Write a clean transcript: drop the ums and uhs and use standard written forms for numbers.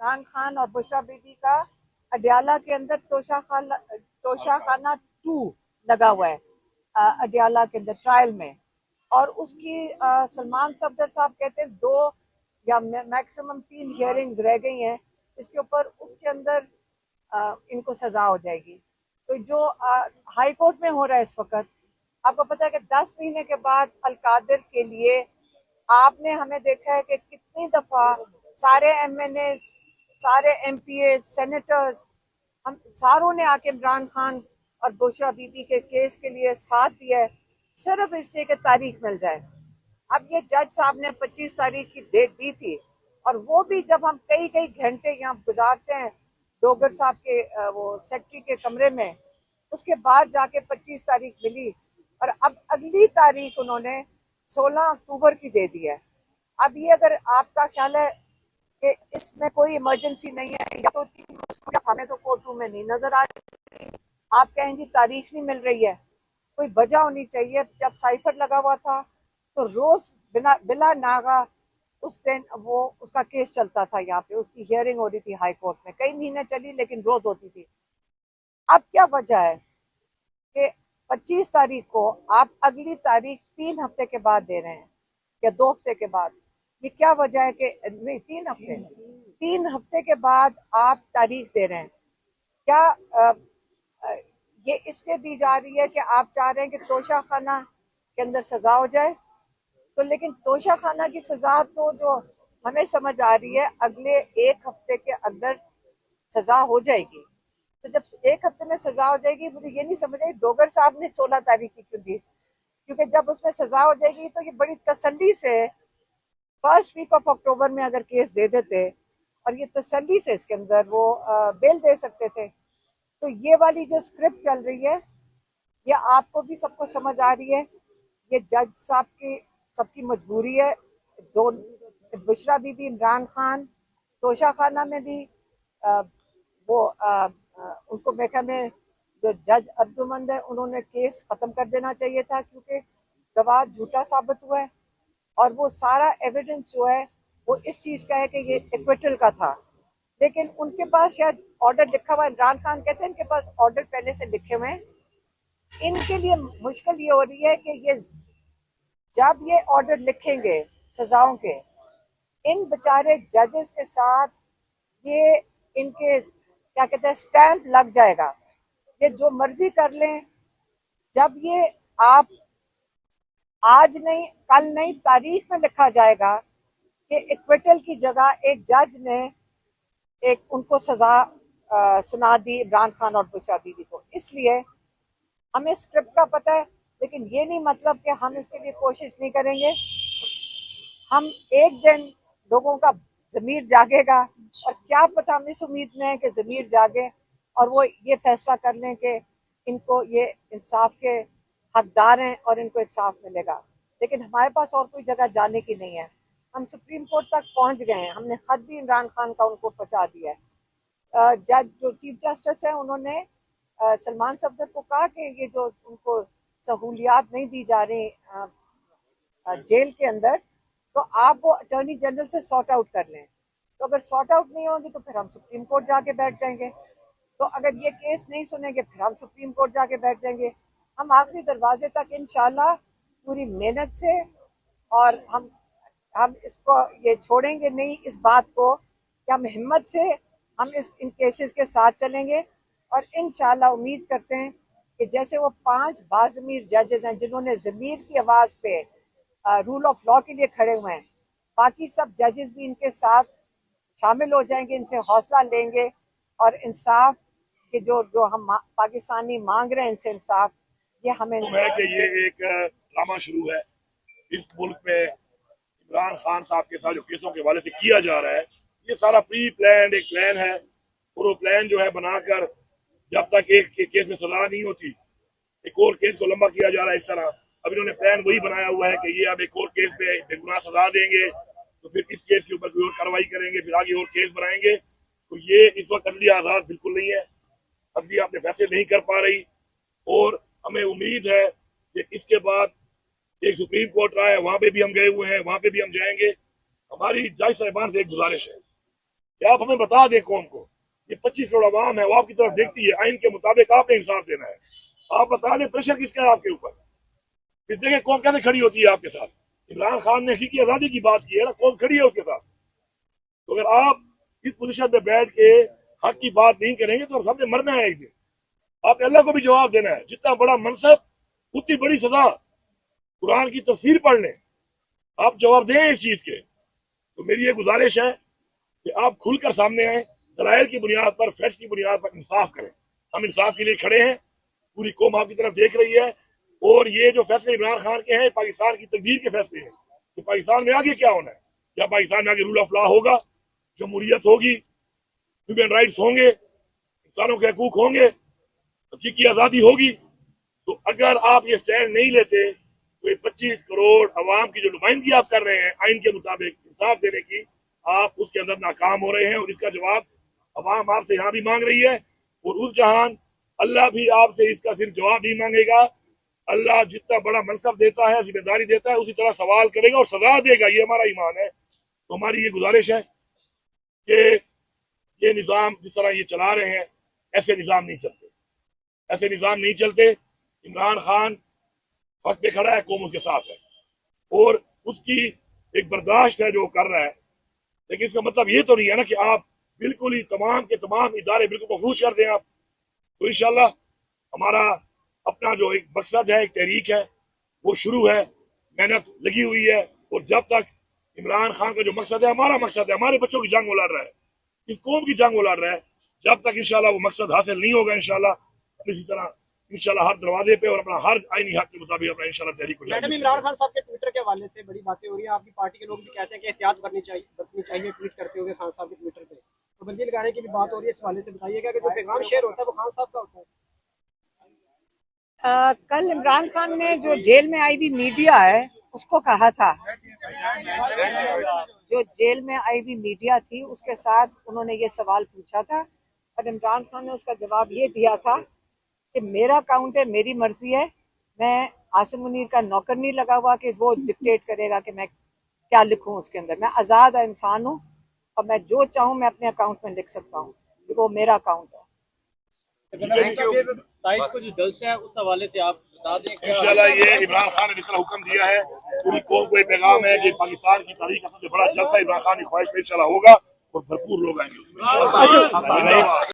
इमरान खान और बुशरा बीबी का अडियाला के अंदर तोशाखाना 2 लगा हुआ है अडियाला के अंदर ट्रायल में। और उसकी सलमान सफदर साहब कहते हैं 2 या मैक्सिमम 3 हियरिंग्स रह गई हैं, जिसके ऊपर उसके अंदर इनको सजा हो जाएगी। तो जो हाई कोर्ट में हो रहा है इस वक्त, आपको पता है कि 10 महीने के बाद अलकादिर के लिए आपने हमें देखा है कि कितनी दफा सारे MNA, सारे MPA, सेनेटर्स, हम सारों ने आके इमरान खान और बुशरा बीबी के केस के लिए साथ दिया है, सिर्फ इसलिए कि तारीख मिल जाए। अब ये जज साहब ने 25 तारीख की डेट दी थी, और वो भी जब हम कई कई घंटे यहाँ गुजारते हैं डोगर साहब के वो सेक्रेटरी के कमरे में, उसके बाद जाके 25 तारीख मिली, और अब अगली तारीख उन्होंने 16 अक्टूबर की दे दी है। अब ये अगर आपका ख्याल है कि इसमें कोई इमरजेंसी नहीं है, या तो हमें तो कोर्ट रूम में नहीं नजर आ रही, आप कहें जी तारीख नहीं मिल रही है, कोई वजह होनी चाहिए। जब साइफर लगा हुआ था तो रोज बिला नागा उस दिन वो उसका केस चलता था, यहाँ पे उसकी हियरिंग हो रही थी हाई कोर्ट में, कई महीने चली लेकिन रोज होती थी। अब क्या वजह है कि 25 तारीख को आप अगली तारीख 3 हफ्ते के बाद दे रहे हैं या 2 हफ्ते के बाद? ये क्या वजह है कि नहीं 3 हफ्ते के बाद आप तारीख दे रहे हैं? क्या ये इसलिए दी जा रही है कि आप चाह रहे हैं कि तोशा खाना के अंदर सजा हो जाए? तो लेकिन तोशा खाना की सजा तो जो हमें समझ आ रही है अगले 1 हफ्ते के अंदर सजा हो जाएगी। तो जब 1 हफ्ते में सजा हो जाएगी, मुझे ये नहीं समझ आई डोगर साहब ने 16 तारीख की क्यों दी, क्योंकि जब उसमें सजा हो जाएगी तो ये बड़ी तसल्ली से फर्स्ट वीक ऑफ अक्टूबर में अगर केस दे देते, और ये तसल्ली से इसके अंदर वो बेल दे सकते थे। तो ये वाली जो स्क्रिप्ट चल रही है, ये आपको भी सबको समझ आ रही है, ये जज साहब की सबकी मजबूरी है। दो बुशरा बीबी, इमरान खान, तोशा खाना में भी उनको मेरे में जो जज अर्जुमंद है उन्होंने केस खत्म कर देना चाहिए था, क्योंकि गवाह झूठा साबित हुआ है, और वो सारा एविडेंस जो है वो इस चीज का है कि ये एक्विटल का था। लेकिन उनके पास शायद ऑर्डर लिखा हुआ है, इमरान खान कहते हैं इनके पास ऑर्डर पहले से लिखे हुए हैं। इनके लिए मुश्किल ये हो रही है कि ये जब ये ऑर्डर लिखेंगे सजाओं के, इन बेचारे जजेस के साथ ये इनके क्या कहते हैं स्टैंप लग जाएगा, ये जो मर्जी कर लें। जब ये आप आज नहीं कल नहीं तारीख में लिखा जाएगा कि इक्विटल की जगह एक जज ने एक उनको सजा सुना दी इमरान खान और बुशरा बीबी को। इसलिए हमें स्क्रिप्ट का पता है, लेकिन ये नहीं मतलब कि हम इसके लिए कोशिश नहीं करेंगे। हम एक दिन लोगों का ज़मीर जागेगा, और क्या पता हम इस उम्मीद में है कि ज़मीर जागे और वो ये फैसला कर लें कि इनको ये इंसाफ के हकदार हैं और इनको इंसाफ मिलेगा। लेकिन हमारे पास और कोई जगह जाने की नहीं है। हम सुप्रीम कोर्ट तक पहुंच गए हैं, हमने खत भी इमरान खान का उनको पहुंचा दिया है। जज जो चीफ जस्टिस है उन्होंने सलमान सफदर को कहा कि ये जो उनको सहूलियात नहीं दी जा रही जेल के अंदर, तो आप वो अटॉर्नी जनरल से सॉर्ट आउट कर लें। तो अगर सॉर्ट आउट नहीं होगी तो फिर हम सुप्रीम कोर्ट जाके बैठ जाएंगे। तो अगर ये केस नहीं सुनेंगे फिर हम सुप्रीम कोर्ट जाके बैठ जाएंगे। हम आखिरी दरवाजे तक इंशाल्लाह पूरी मेहनत से, और हम इसको ये छोड़ेंगे नहीं इस बात को कि हम हिम्मत से हम इन केसेस के साथ चलेंगे। और इंशाल्लाह उम्मीद करते हैं कि जैसे वो 5 बाज़मीर जजेस हैं जिन्होंने ज़मीर की आवाज़ पे रूल ऑफ लॉ के लिए खड़े हुए हैं, बाकी सब जजेस भी इनके साथ शामिल हो जाएंगे, इनसे हौसला लेंगे, और इंसाफ के जो हम पाकिस्तानी मांग रहे हैं इनसे इंसाफ, ये हमें है कि ये एक ड्रामा शुरू है इस मुल्क में इमरान खान साहब के साथ जो केसों के हवाले से किया जा रहा है। ये सारा प्री प्लान एक प्लान है, और वो प्लान जो है बनाकर जब तक एक केस में सजा नहीं होती एक और केस को लंबा किया जा रहा है। इस तरह अब इन्होंने प्लान वही बनाया हुआ है कि ये अब एक और केस पे बेगुनाह सजा देंगे, तो फिर इस केस के ऊपर कोई और कार्रवाई करेंगे, फिर आगे और केस बनाएंगे। तो ये इस वक्त अदलिया आजाद बिल्कुल नहीं है, अदलिया अपने फैसले नहीं कर पा रही, और हमें उम्मीद है कि इसके बाद एक सुप्रीम कोर्ट रहा है, वहां पे भी हम गए हुए हैं, वहां पे भी हम जाएंगे। हमारी जज साहिबान से एक गुजारिश है कि आप हमें बता दें कौम को, ये 25 करोड़ आवाम है, वो आपकी तरफ देखती है, आइन के मुताबिक आपने इंसाफ देना है। आप बता दें प्रेशर किसका है आपके ऊपर, इस जगह कौम कैसे खड़ी होती है आपके साथ। इमरान खान ने हकीकी आजादी की बात की है ना, कौम खड़ी है उसके साथ। तो अगर आप इस पोजीशन पे बैठ के हक की बात नहीं करेंगे तो सबने मरना है एक दिन। आपने अल्लाह को भी जवाब देना है, जितना बड़ा मनसब उतनी बड़ी सजा। कुरान की तफसीर पढ़ लें, आप जवाब दें इस चीज के। तो मेरी ये गुजारिश है कि आप खुलकर सामने आए, दलाइल की बुनियाद पर, फैक्ट की बुनियाद पर इंसाफ करें। हम इंसाफ के लिए खड़े हैं, पूरी कौम आपकी तरफ देख रही है। और ये जो फैसले इमरान खान के हैं, पाकिस्तान की तकदीर के फैसले हैं कि पाकिस्तान में आगे क्या होना है। क्या पाकिस्तान में आगे रूल ऑफ लॉ होगा, जमहूरियत होगी, ह्यूमन राइट्स होंगे, इंसानों के हकूक होंगे, हकीकी आजादी होगी। तो अगर आप ये स्टैंड नहीं लेते तो ये 25 करोड़ अवाम की जो नुमाइंदगी आप कर रहे हैं आइन के मुताबिक इंसाफ देने की, आप उसके अंदर नाकाम हो रहे हैं। और इसका जवाब अवाम आपसे यहाँ भी मांग रही है, और उस जहान अल्लाह भी आपसे इसका सिर्फ जवाब नहीं मांगेगा। अल्लाह जितना बड़ा मनसब देता है, जिम्मेदारी देता है, उसी तरह सवाल करेगा और सजा देगा। ये हमारा ईमान है। तो हमारी ये गुजारिश है कि ये निज़ाम जिस तरह ये चला रहे हैं, ऐसे निज़ाम नहीं चलते, ऐसे निज़ाम नहीं चलते। इमरान खान हक पे खड़ा है, कौम उसके साथ है, और उसकी एक बर्दाश्त है जो वो कर रहा है। लेकिन इसका मतलब ये तो नहीं है ना कि आप बिल्कुल ही तमाम के तमाम इदारे बिल्कुल मफलूज कर दें आप। तो इंशाल्लाह हमारा अपना जो एक मकसद है, एक तहरीक है, वो शुरू है, मेहनत लगी हुई है। और जब तक इमरान खान का जो मकसद है, हमारा मकसद है, हमारे बच्चों की जंग वो लड़ रहा है, इस कौम की जंग वो लड़ रहा है, जब तक इंशाल्लाह वो मकसद हासिल नहीं होगा, इंशाल्लाह इसी तरह इंशाल्लाह हर दरवाजे पे और अपना हर आईनी हक के मुताबिक अपना इंशाल्लाह तहरीक को। मैडम, इमरान खान साहब के ट्विटर के हवाले से बड़ी बातें हो रही है। आपकी पार्टी के लोग भी कहते हैं कि एहतियात बरतनी चाहिए ट्वीट करते हुए खान साहब के ट्विटर पे पाबंदी लगाने की भी बात हो रही है। इस हवाले से बताइएगा कि जो पैगाम शेयर होता है वो खान साहब का होता है। कल इमरान खान ने जो जेल में आई हुई मीडिया है उसको कहा था, जो जेल में आई हुई मीडिया थी उसके साथ उन्होंने ये सवाल पूछा था, और इमरान खान ने उसका जवाब ये दिया था कि मेरा अकाउंट है, मेरी मर्जी है, मैं आसिम मुनीर का नौकर नहीं लगा हुआ कि वो डिक्टेट करेगा कि मैं क्या लिखूं उसके अंदर। मैं आज़ाद इंसान हूं और मैं जो चाहूं मैं अपने अकाउंट में लिख सकता हूं, कि वो मेरा अकाउंट है। को जो जलसा है उस हवाले से आप बता दें। इंशाल्लाह ये इमरान खान ने जिस हुक्म दिया है, पूरी कौम को एक पैगाम है कि पाकिस्तान की तारीख का सबसे बड़ा जलसा इमरान खान की ख्वाहिश पे इंशाल्लाह होगा और भरपूर लोग आएंगे।